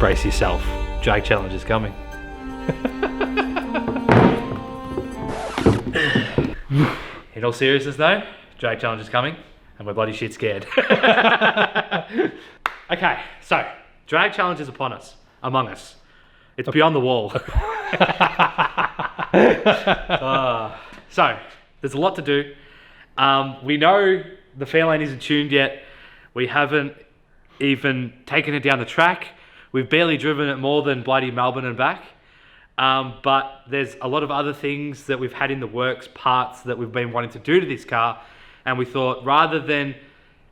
brace yourself. Drag challenge is coming. In all seriousness though, drag challenge is coming and we're bloody shit scared. Okay, so drag challenge is upon us, among us. It's beyond the wall. So there's a lot to do. We know the Fairlane isn't tuned yet. We haven't even taken it down the track. We've barely driven it more than bloody Melbourne and back. But there's a lot of other things that we've had in the works, parts that we've been wanting to do to this car. And we thought rather than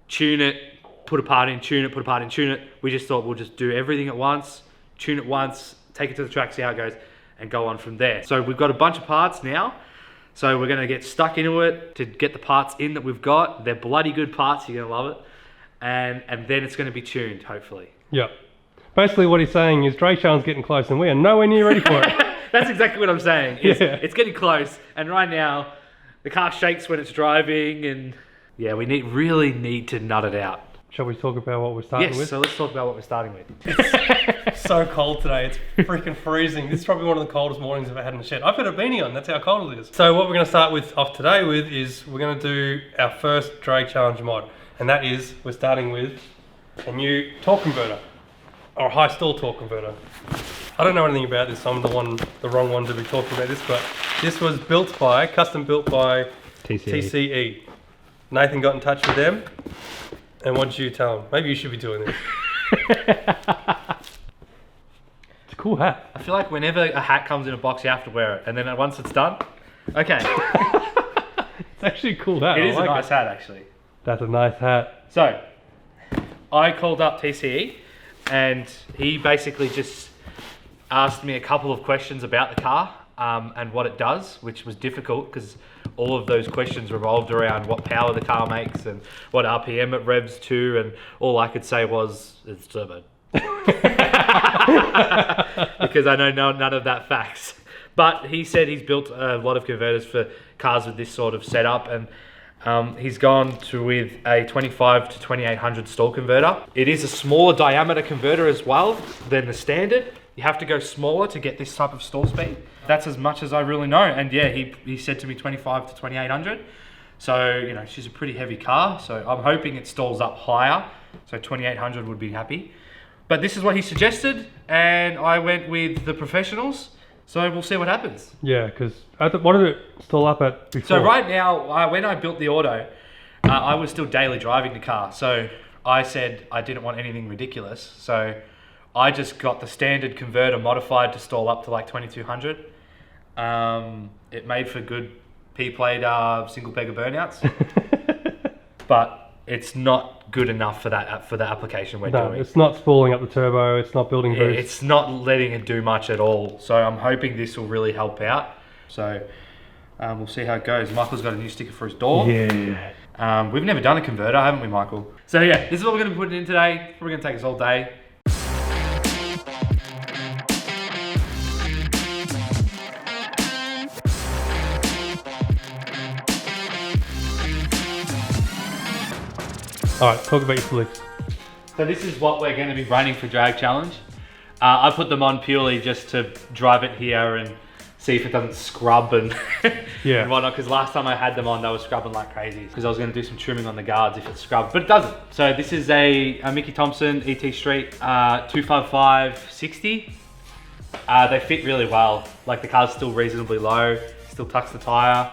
tune it, put a part in, tune it, put a part in, tune it, we just thought we'll just do everything at once, tune it once, take it to the track, see how it goes, and go on from there. So we've got a bunch of parts now. So we're gonna get stuck into it to get the parts in that we've got. They're bloody good parts, you're gonna love it. And then it's gonna be tuned, hopefully. Yep. Basically what he's saying is drag challenge getting close and we are nowhere near ready for it. That's exactly what I'm saying. It's getting close, and right now the car shakes when it's driving, and yeah, we really need to nut it out. Shall we talk about what we're starting with? Yes, so let's talk about what we're starting with. It's so cold today, it's freaking freezing. This is probably one of the coldest mornings I've ever had in the shed. I've got a beanie on, that's how cold it is. So what we're going to start with off today with is we're going to do our first drag challenge mod, and that is we're starting with a new torque converter, or a high stall torque converter. I don't know anything about this, so I'm the wrong one to be talking about this, but this was custom built by TCE. Nathan got in touch with them, and what did you tell him? Maybe you should be doing this. It's a cool hat. I feel like whenever a hat comes in a box, you have to wear it, and then once it's done, okay. It's actually a cool hat. It is a nice hat, actually. That's a nice hat. So, I called up TCE, and he basically just asked me a couple of questions about the car and what it does, which was difficult because all of those questions revolved around what power the car makes and what RPM it revs to, and all I could say was it's turbo. Because I know none of that facts. But he said he's built a lot of converters for cars with this sort of setup, and he's gone with a 25 to 2800 stall converter. It is a smaller diameter converter as well than the standard. You have to go smaller to get this type of stall speed. That's as much as I really know. And yeah, he said to me 25 to 2800. So, you know, she's a pretty heavy car. So I'm hoping it stalls up higher. So 2800 would be happy. But this is what he suggested, and I went with the professionals. So we'll see what happens. Yeah, because what did it stall up at before? So right now, when I built the auto, I was still daily driving the car. So I said I didn't want anything ridiculous. So I just got the standard converter modified to stall up to like 2200. It made for good P-plate single pegger burnouts, but it's not good enough for the application we're doing. It's not spooling up the turbo, it's not building boost. It's not letting it do much at all. So I'm hoping this will really help out. So we'll see how it goes. Michael's got a new sticker for his door. Yeah. We've never done a converter, haven't we, Michael? So yeah, this is what we're going to be putting in today. We're going to take us all day. Alright, talk about your flicks. So this is what we're going to be running for Drag Challenge. I put them on purely just to drive it here and see if it doesn't scrub and, and whatnot, because last time I had them on, they were scrubbing like crazy, because I was going to do some trimming on the guards if it scrubbed, but it doesn't. So this is a Mickey Thompson ET Street 255/60. They fit really well. Like, the car's still reasonably low, still tucks the tire,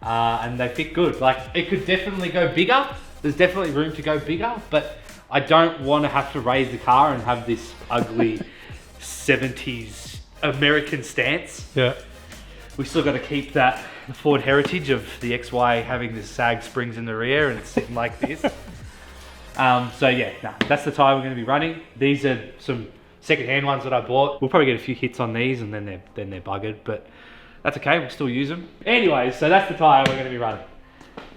and they fit good. Like, it could definitely go bigger. There's definitely room to go bigger, but I don't want to have to raise the car and have this ugly 70s American stance. Yeah. We still got to keep that Ford heritage of the XY having the sag springs in the rear and it's sitting like this. So yeah, that's the tyre we're going to be running. These are some second-hand ones that I bought. We'll probably get a few hits on these and then they're buggered, but that's okay, we'll still use them. Anyways, so that's the tyre we're going to be running.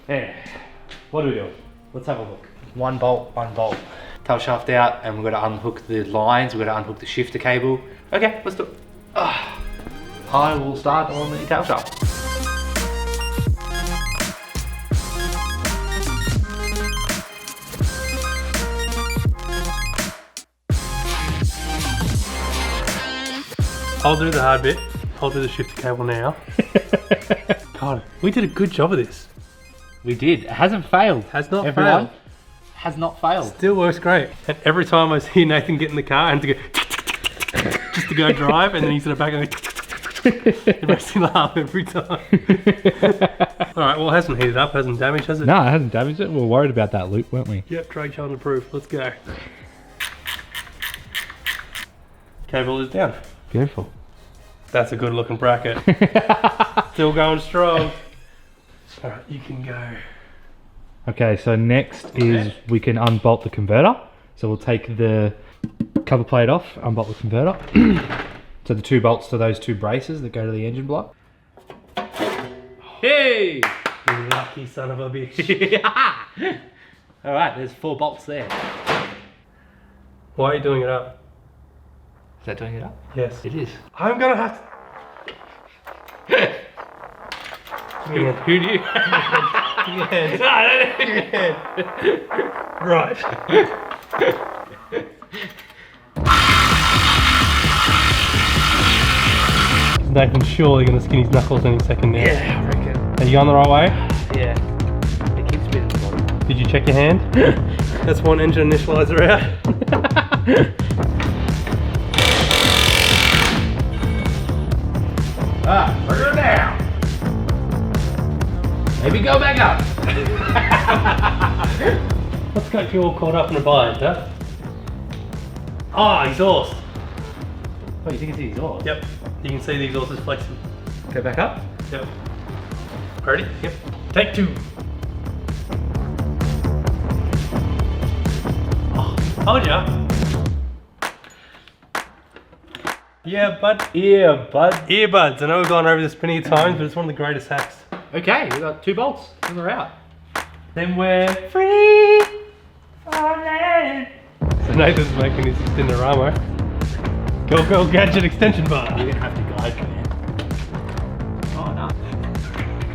Yeah. What are we doing? Let's have a look. One bolt. Tail shaft out, and we've got to unhook the lines, we've got to unhook the shifter cable. Okay, let's do it. I will start on the tail shaft. I'll do the hard bit. I'll do the shifter cable now. God, we did a good job of this. We did. It hasn't failed. Has not Everyone. failed. Has not failed. Still works great. And every time I see Nathan get in the car, I have to go just to go drive, and then he's in the back and it makes me laugh every time. Alright, well it hasn't heated up, hasn't damaged, has it? No, it hasn't damaged it. We were worried about that loop, weren't we? Yep, drag challenge approved. Let's go. Cable is down. Beautiful. That's a good looking bracket. Still going strong. Alright, you can go. Okay, so next is we can unbolt the converter. So we'll take the cover plate off, unbolt the converter. So the 2 bolts to those 2 braces that go to the engine block. Hey! You lucky son of a bitch. Alright, there's 4 bolts there. Why are you doing it up? Is that doing it up? Yes. It is. I'm gonna have to... Who do you? Give me a hand. Give me a hand. Right. Nathan's surely going to skin his knuckles any second now. Yeah, I reckon. Are you on the right way? Yeah. It keeps me in the bottom. Did you check your hand? That's one engine initializer out. Put her down. Maybe go back up. What's got you all caught up in a bind, huh? Ah, exhaust. Oh, you think it's the exhaust? Yep. You can see the exhaust is flexing. Go back up. Yep. Ready? Yep. Take 2. Oh, told ya. Yeah, bud. Yeah, bud. Earbuds. I know we've gone over this plenty of times, but it's one of the greatest hacks. Okay, we got 2 bolts and we're out. Then we're free. So Nathan's making his extenderama. Go gadget extension bar. You're gonna have to guide me, man. Oh no.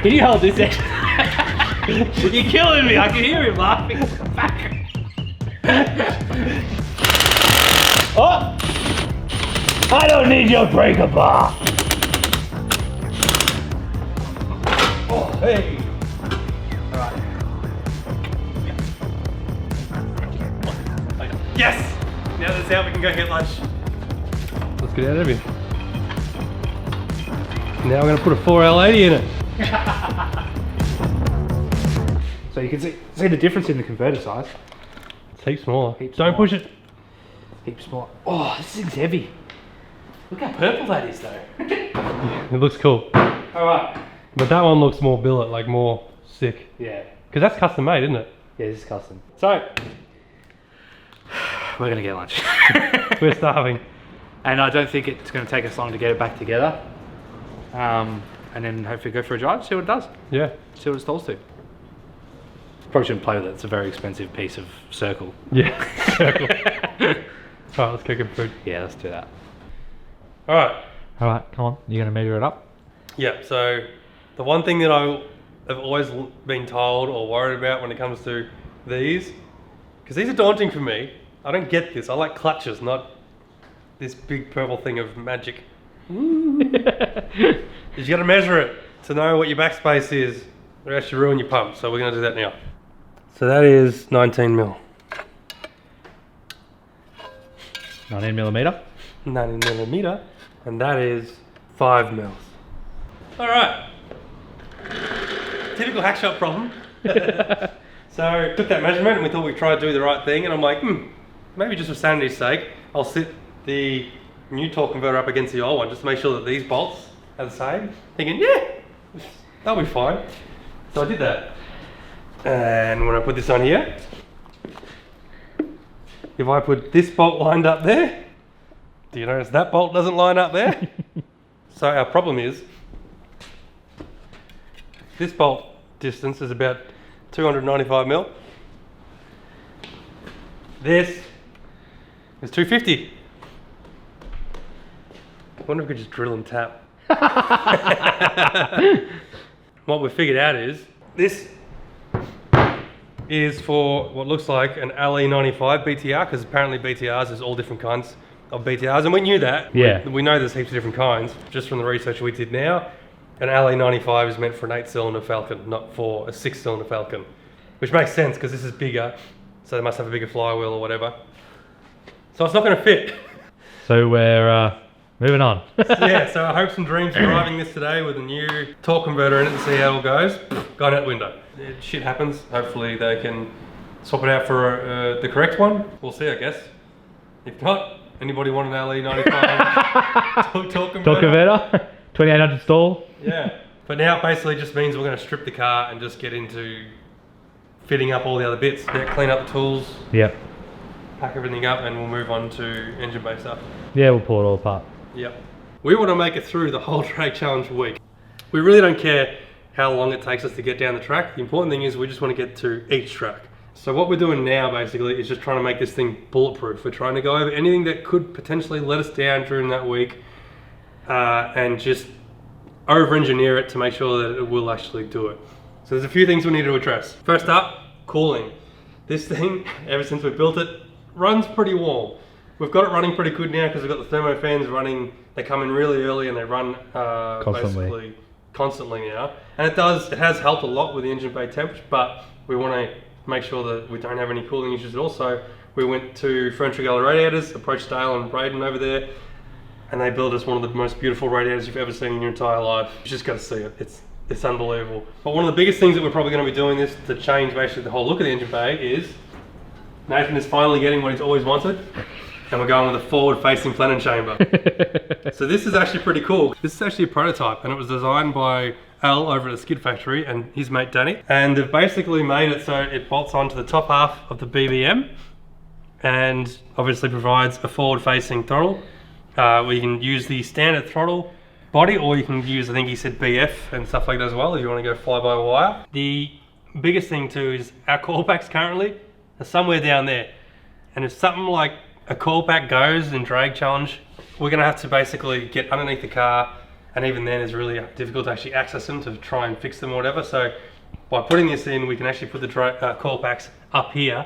Can you hold this end? You're killing me. I can hear him laughing. Oh! I don't need your breaker bar. Oh, hey. Alright. Yes! Now that's out, we can go get lunch. Let's get out of here. Now we're going to put a 4L80 in it. So you can see the difference in the converter size. It's heaps smaller. Heaps Don't smaller. push it. Heaps smaller. Oh, this thing's heavy. Look how purple that is though. It looks cool. Alright. But that one looks more billet, like more sick. Yeah. Because that's custom made, isn't it? Yeah, this is custom. So, we're gonna get lunch. We're starving. And I don't think it's gonna take us long to get it back together. And then hopefully go for a drive, see what it does. Yeah. See what it stalls to. Probably shouldn't play with it, it's a very expensive piece of circle. Yeah. Circle. Alright, let's cook it food. Yeah, let's do that. Alright. Alright, come on, you're gonna measure it up? Yeah, so the one thing that I have always been told or worried about when it comes to these, because these are daunting for me. I don't get this. I like clutches, not this big purple thing of magic. You got to measure it to know what your backspace is, or else you ruin your pump. So we're going to do that now. So that is 19 mil. 19mm. 19 millimeter, and that is 5 mils. All right. Typical Hackshop problem. So took that measurement and we thought we'd try to do the right thing, and I'm like, maybe just for sanity's sake, I'll sit the new torque converter up against the old one just to make sure that these bolts are the same. Thinking, yeah, that'll be fine. So I did that. And when I put this on here, if I put this bolt lined up there, do you notice that bolt doesn't line up there? So our problem is, this bolt distance is about 295 mil. This is 250. I wonder if we could just drill and tap. What we figured out is, this is for what looks like an LE95 BTR, because apparently BTRs is all different kinds of BTRs, and we knew that. Yeah. We know there's heaps of different kinds, just from the research we did now. An LA95 is meant for an 8-cylinder Falcon, not for a 6-cylinder Falcon. Which makes sense, because this is bigger, so they must have a bigger flywheel or whatever. So it's not going to fit. So we're moving on. Yeah, so our hopes and dreams of driving this today with a new torque converter in it to see how it all goes, gone out the window. Shit happens. Hopefully they can swap it out for the correct one. We'll see, I guess. If not, anybody want an LE95 torque converter? Torque converter, 2800 stall. Yeah, but now it basically just means we're going to strip the car and just get into fitting up all the other bits. Yeah, clean up the tools, Yep. pack everything up, and we'll move on to engine bay stuff. Yeah, we'll pull it all apart. Yep. We want to make it through the whole drag challenge week. We really don't care how long it takes us to get down the track. The important thing is we just want to get to each track. So what we're doing now basically is just trying to make this thing bulletproof. We're trying to go over anything that could potentially let us down during that week and just over-engineer it to make sure that it will actually do it. So there's a few things we need to address. First up, cooling. This thing, ever since we built it, runs pretty warm. We've got it running pretty good now because we've got the thermo fans running. They come in really early and they run basically constantly now. And it has helped a lot with the engine bay temperature, but we want to make sure that we don't have any cooling issues at all. So we went to Furniture Gallery Radiators, approached Dale and Braden over there, and they built us one of the most beautiful radiators you've ever seen in your entire life. You just got to see it. It's unbelievable. But one of the biggest things that we're probably going to be doing this to change basically the whole look of the engine bay is Nathan is finally getting what he's always wanted. And we're going with a forward-facing Flannan chamber. So this is actually pretty cool. This is actually a prototype, and it was designed by Al over at the Skid Factory and his mate Danny. And they've basically made it so it bolts onto the top half of the BBM and obviously provides a forward-facing throttle where you can use the standard throttle body, or you can use, I think he said BF and stuff like that as well if you want to go fly-by-wire. The biggest thing too is our callbacks currently are somewhere down there. And if something like a callback goes in drag challenge, we're going to have to basically get underneath the car, and even then it's really difficult to actually access them to try and fix them or whatever. So by putting this in, we can actually put the callbacks up here,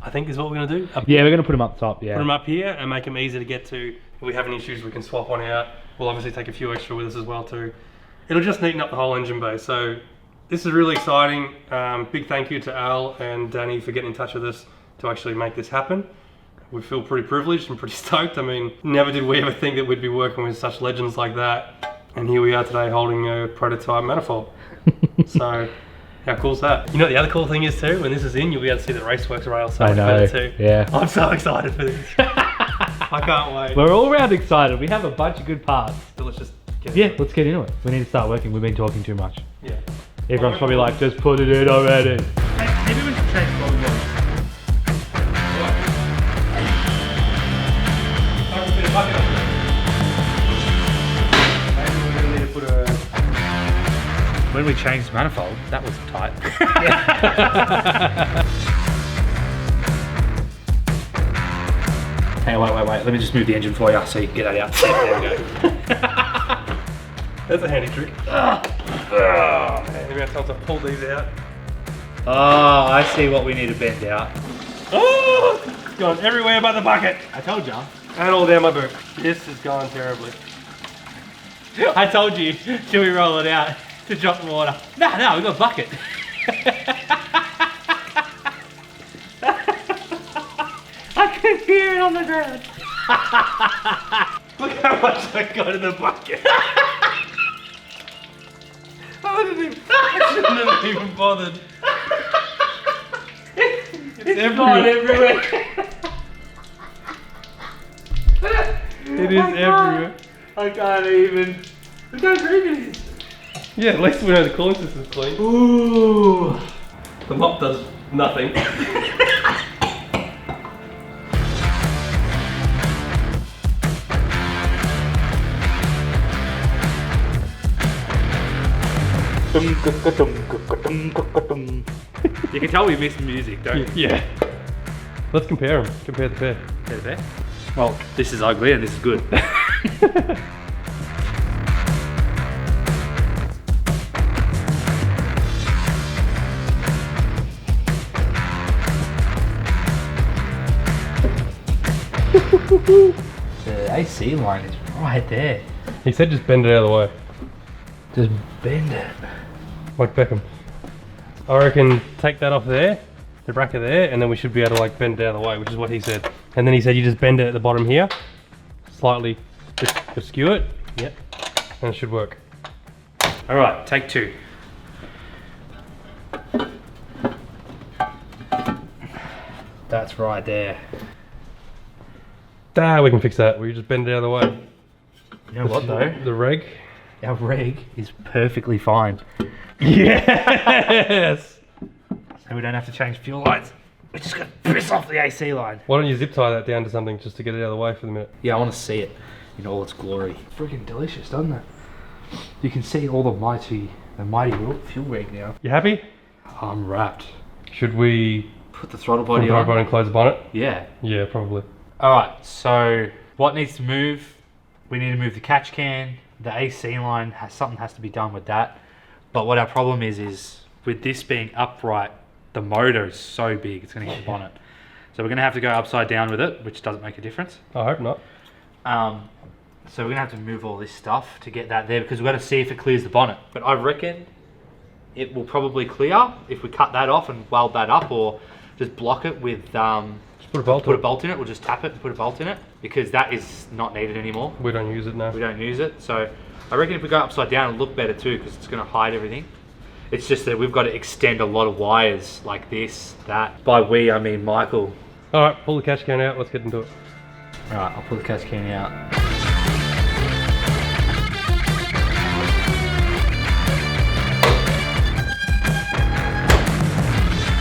I think is what we're going to do. Yeah, we're going to put them up top, yeah. Put them up here and make them easy to get to. If we have any issues, we can swap one out. We'll obviously take a few extra with us as well too. It'll just neaten up the whole engine bay. So this is really exciting. Big thank you to Al and Danny for getting in touch with us to actually make this happen. We feel pretty privileged and pretty stoked. I mean, never did we ever think that we'd be working with such legends like that. And here we are today holding a prototype manifold. So, how cool is that? You know what the other cool thing is too? When this is in, you'll be able to see the Raceworks rail so much better too. Yeah. I'm so excited for this. I can't wait. We're all round excited. We have a bunch of good parts. So let's just get into it. Let's get into it. We need to start working. We've been talking too much. Yeah. Everyone's probably like, just put it in already. Maybe we should change what we want. When we changed manifold, that was tight. Hey, wait. Let me just move the engine for you so you can get that out. There we go. That's a handy trick. Maybe I have to pull these out. Oh, I see what we need to bend out. Oh, it's gone everywhere but the bucket. I told you. And all down my boot. This has gone terribly. I told you. Should we roll it out to drop the water? No, we got a bucket. I can hear it on the ground. Look how much I got in the bucket. I shouldn't have even bothered. It's everywhere. It is everywhere. I can't even. Look how green it is. Yeah, at least we know the cooling system's clean. Ooh. The mop does nothing. You can tell we missed music, don't you? Yeah. Let's compare them. Compare the pair. Compare the pair? Well, this is ugly and this is good. The AC line is right there. He said just bend it out of the way. Just bend it. Like Beckham. I reckon take that off there, the bracket there, and then we should be able to like bend it out of the way, which is what he said. And then he said you just bend it at the bottom here, slightly just skew it. Yep. And it should work. All right, take 2. That's right there. We can fix that. We just bend it out of the way. You know what though? The reg. Our reg is perfectly fine. Yes! So we don't have to change fuel lines. We're just gonna piss off the AC line. Why don't you zip tie that down to something just to get it out of the way for the minute? Yeah, I want to see it in all its glory. Freaking delicious, doesn't it? You can see all the mighty fuel reg now. You happy? I'm wrapped. Should we Put the throttle put body the on. body and close the bonnet? Yeah. Yeah, probably. Alright, so what needs to move? We need to move the catch can. The AC line, something has to be done with that. But what our problem is with this being upright, the motor is so big, it's going to hit the bonnet. So we're going to have to go upside down with it, which doesn't make a difference. I hope not. So we're going to have to move all this stuff to get that there because we've got to see if it clears the bonnet. But I reckon it will probably clear if we cut that off and weld that up, or just block it with... Just put a bolt in it. We'll just tap it and put a bolt in it because that is not needed anymore. We don't use it now. We don't use it. So I reckon if we go upside down, it'll look better too because it's going to hide everything. It's just that we've got to extend a lot of wires like this, that. By we, I mean Michael. Alright, pull the catch can out. Let's get into it. Alright, I'll pull the catch can out.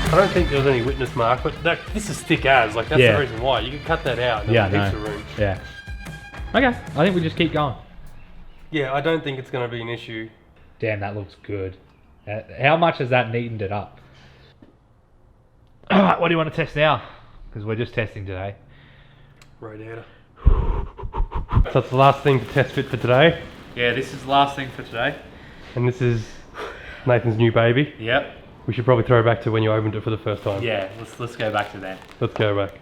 I don't think there was any witness mark, but this is thick as, like that's Yeah. the reason why. You can cut that out and Yeah, there's heaps no. of room. Yeah. Okay, I think we just keep going. Yeah, I don't think it's going to be an issue. Damn, that looks good. How much has that neatened it up? Alright, what do you want to test now? Because we're just testing today. Radiator. So it's the last thing to test fit for today, Yeah, this is the last thing for today. and this is Nathan's new baby. Yep. We should probably throw it back to when you opened it for the first time. Yeah, let's go back to that. Let's go back.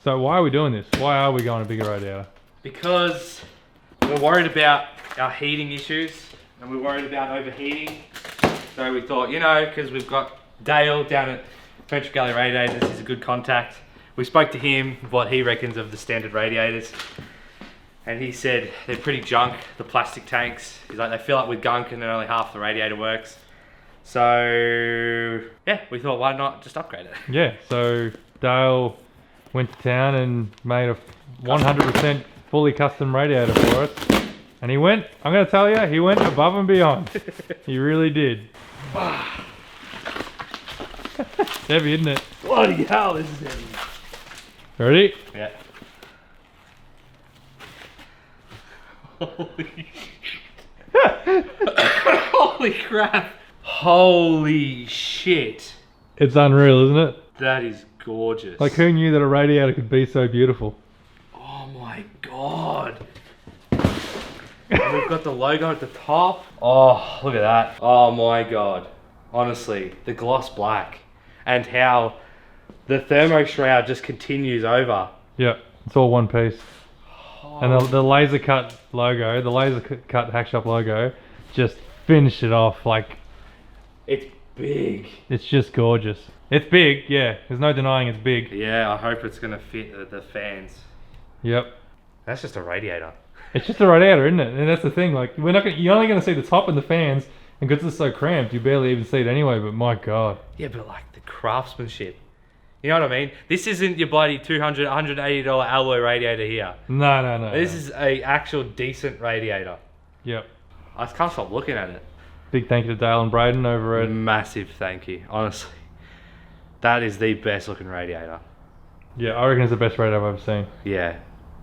So why are we doing this? Why are we going a bigger radiator? Because we're worried about our heating issues and we're worried about overheating. So we thought, you know, because we've got Dale down at French Galley Radiators, he's a good contact. We spoke to him, what he reckons of the standard radiators. And he said they're pretty junk, the plastic tanks. He's like, they fill up with gunk and then only half the radiator works. So, yeah, we thought, why not just upgrade it? Yeah, so Dale went to town and made a 100% fully custom radiator for us. And he went, I'm going to tell you, he went above and beyond. He really did. Heavy, isn't it? Bloody hell, this is heavy. Ready? Yeah. Holy crap. Holy shit. It's unreal, isn't it? That is gorgeous. Like, who knew that a radiator could be so beautiful? Oh my god. And we've got the logo at the top. Oh, look at that. Oh my god. Honestly, the gloss black. And how the thermo shroud just continues over. Yeah, it's all one piece. And the laser cut logo, the laser cut Hackshop logo, just finished it off. Like, It's big. it's just gorgeous. It's big, yeah. There's no denying it's big. Yeah, I hope it's gonna fit the fans. Yep. That's just a radiator. It's just a radiator, isn't it? And that's the thing. Like, you're only going to see the top and the fans, and because it's so cramped, you barely even see it anyway. But my god, Yeah, but like the craftsmanship. You know what I mean? This isn't your bloody $200, $180 alloy radiator here. no. This is a actual decent radiator. Yep. I can't stop looking at it. Big thank you to Dale and Braden over at. Massive thank you, honestly. That is the best looking radiator. Yeah, I reckon it's the best radiator I've ever seen. Yeah,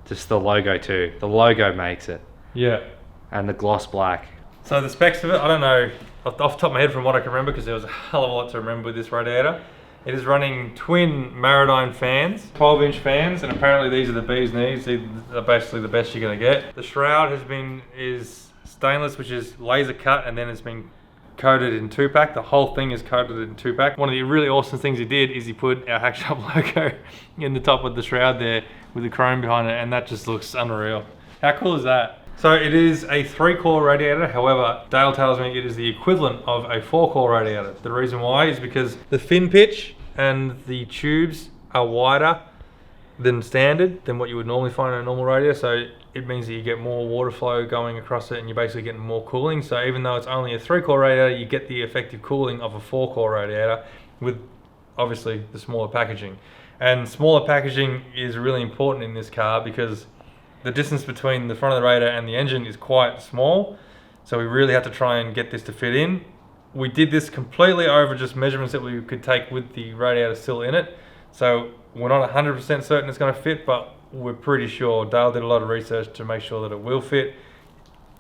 just the logo too. The logo makes it. Yeah. And the gloss black. So the specs of it, I don't know off the top of my head from what I can remember, because there was a hell of a lot to remember with this radiator. It is running twin Maridine fans, 12-inch fans, and apparently these are the bee's knees. These are basically the best you're going to get. The shroud is stainless, which is laser cut, and then it's been coated in 2-pack. The whole thing is coated in 2-pack. One of the really awesome things he did is he put our Hackshop logo in the top of the shroud there with the chrome behind it, and that just looks unreal. How cool is that? So it is a 3-core radiator. However, Dale tells me it is the equivalent of a 4-core radiator. The reason why is because the fin pitch and the tubes are wider than standard, than what you would normally find in a normal radiator. So it means that you get more water flow going across it, and you're basically getting more cooling. So even though it's only a 3-core radiator, you get the effective cooling of a 4-core radiator with obviously the smaller packaging. And smaller packaging is really important in this car because the distance between the front of the radiator and the engine is quite small. So we really have to try and get this to fit in. We did this completely over just measurements that we could take with the radiator still in it. So we're not 100% certain it's going to fit, but we're pretty sure. Dale did a lot of research to make sure that it will fit.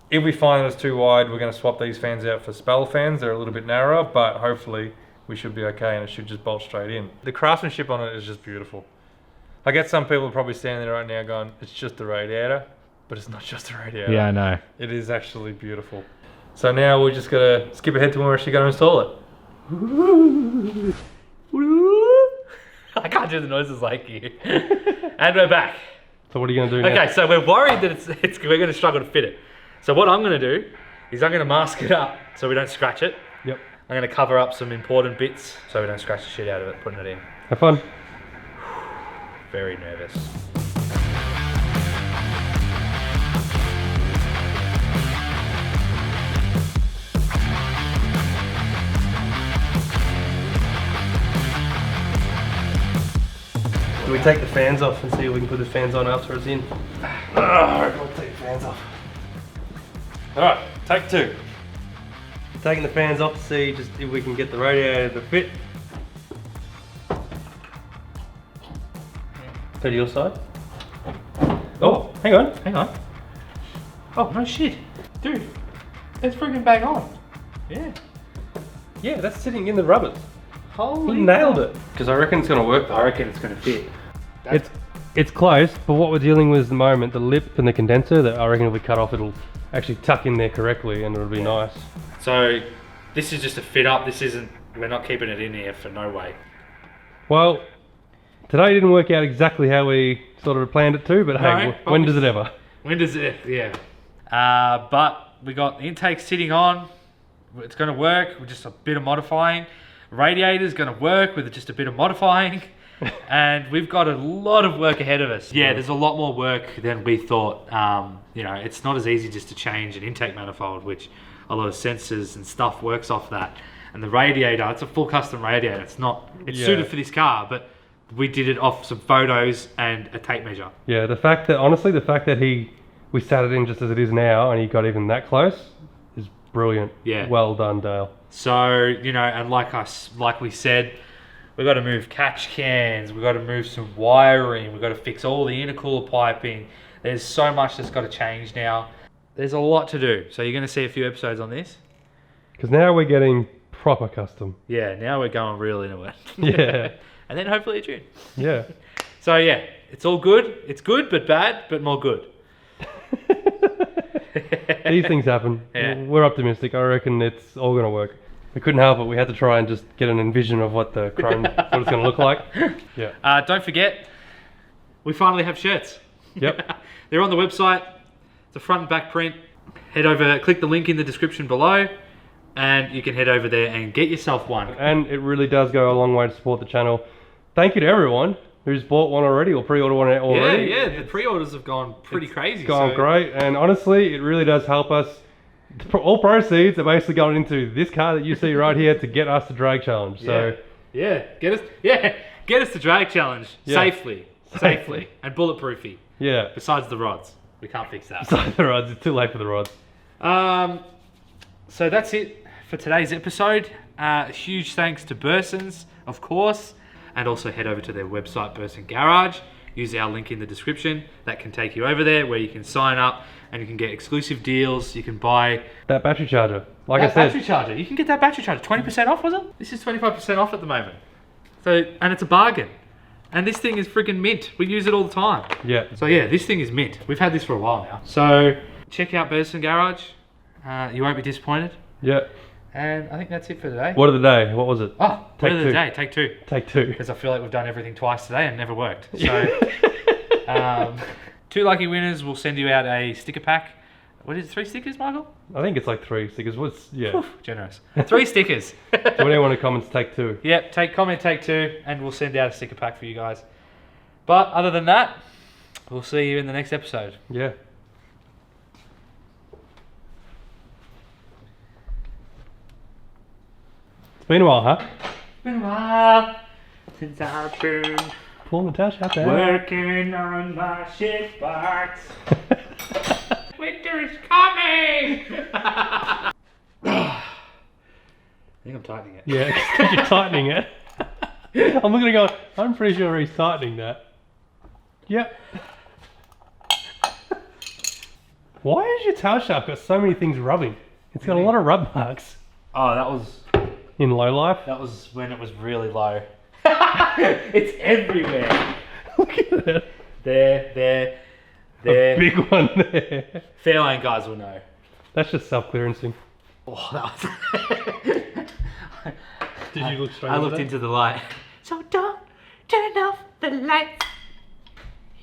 If we find that it's too wide, we're going to swap these fans out for spell fans. They're a little bit narrower, but hopefully we should be okay and it should just bolt straight in. The craftsmanship on it is just beautiful. I get some people probably standing there right now going, it's just the radiator, but it's not just the radiator. Yeah, I know. It is actually beautiful. So now we're just going to skip ahead to when we're actually going to install it. I can't do the noises like you. And we're back. So what are you going to do now? Okay, so we're worried that we're going to struggle to fit it. So what I'm going to do is I'm going to mask it up so we don't scratch it. Yep. I'm going to cover up some important bits so we don't scratch the shit out of it putting it in. Have fun. Very nervous. Do we take the fans off and see if we can put the fans on after it's in? Alright, we'll take the fans off. Alright, take 2. Taking the fans off to see just if we can get the radiator to fit. Go to your side. Oh, hang on. Hang on. Oh, no shit. Dude, it's freaking bang on. Yeah. Yeah, that's sitting in the rubbers. Holy He nailed it. Because I reckon it's going to work. I reckon it's going to fit. It's close, but what we're dealing with at the moment, the lip and the condenser, that I reckon if we cut off, it'll actually tuck in there correctly and it'll be nice. So, this is just a fit up. This isn't, we're not keeping it in here for no way. Well, today didn't work out exactly how we sort of planned it to, but hey, but when does it ever? When does it, yeah. But we got the intake sitting on. It's going to work with just a bit of modifying. Radiator's going to work with just a bit of modifying. And we've got a lot of work ahead of us. Yeah, there's a lot more work than we thought. You know, it's not as easy just to change an intake manifold, which a lot of sensors and stuff works off that. And the radiator, it's a full custom radiator. It's suited for this car, but we did it off some photos and a tape measure. Yeah, honestly, the fact that we sat it in just as it is now and he got even that close is brilliant. Yeah. Well done, Dale. So, you know, and like we said, we've got to move catch cans, we've got to move some wiring, we've got to fix all the intercooler piping. There's so much that's got to change now. There's a lot to do. So you're going to see a few episodes on this. Because now we're getting proper custom. Yeah, now we're going real into it. Yeah. And then hopefully a tune. Yeah. So yeah, it's all good. It's good but bad, but more good. These things happen. Yeah. We're optimistic. I reckon it's all going to work. We couldn't help it. We had to try and just get an envision of what the chrome, what it's going to look like. Yeah. Don't forget, we finally have shirts. Yep. They're on the website. It's a front and back print. Head over, click the link in the description below, and you can head over there and get yourself one. And it really does go a long way to support the channel. Thank you to everyone who's bought one already or pre-ordered one already. Yeah, the pre-orders have gone pretty crazy. It's gone great, and honestly, it really does help us. All proceeds are basically going into this car that you see right here to get us the drag challenge. So get us the drag challenge safely, and bulletproofy. Yeah. Besides the rods, we can't fix that. Besides the rods, it's too late for the rods. So that's it for today's episode. Huge thanks to Bursons, of course, and also head over to their website, Burson Garage. Use our link in the description. That can take you over there where you can sign up and you can get exclusive deals. You can buy that battery charger. Like I said, battery charger. You can get that battery charger. 20% off, was it? This is 25% off at the moment. So, and it's a bargain. And this thing is freaking mint. We use it all the time. Yeah. So yeah, this thing is mint. We've had this for a while now. So check out Burson Garage. You won't be disappointed. Yeah. And I think that's it for today. Word of the day. What was it? Oh, Take word of the two. day, take two. Take two. Because I feel like we've done everything twice today and never worked. So, 2 lucky winners will send you out a sticker pack. What is it, 3 stickers, Michael? I think it's like 3 stickers. What's yeah? Whew, generous. 3 stickers. So anyone who comments, take 2. Yep, take 2, and we'll send out a sticker pack for you guys. But other than that, we'll see you in the next episode. Yeah. It's been a while, huh? Been a while since I've been Pull Natasha out there. working on my shit box. Winter is coming! I think I'm tightening it. Yeah, because you're tightening it. I'm looking to go, I'm pretty sure he's tightening that. Yep. Why has your towel shark got so many things rubbing? It's got a lot of rub marks. Oh, that was In low life? That was when it was really low. It's everywhere. Look at it. There. A big one there. Fairlane guys will know. That's just self-clearancing. Oh, that was... Did you look straight I into looked that? into the light. So don't turn off the lights.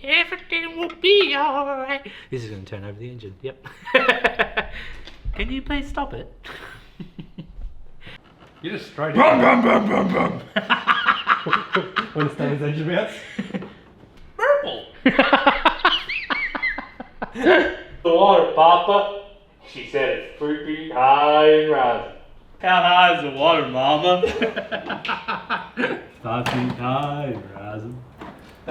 Everything will be alright. This is going to turn over the engine. Yep. Can you please stop it? You're just straight Brum, in. brum, brum, brum, brum. When it's done his engine bounce. Purple. The water, Papa. She said it's 3 feet high and rising. How high is the water, Mama? 5 feet high and rising.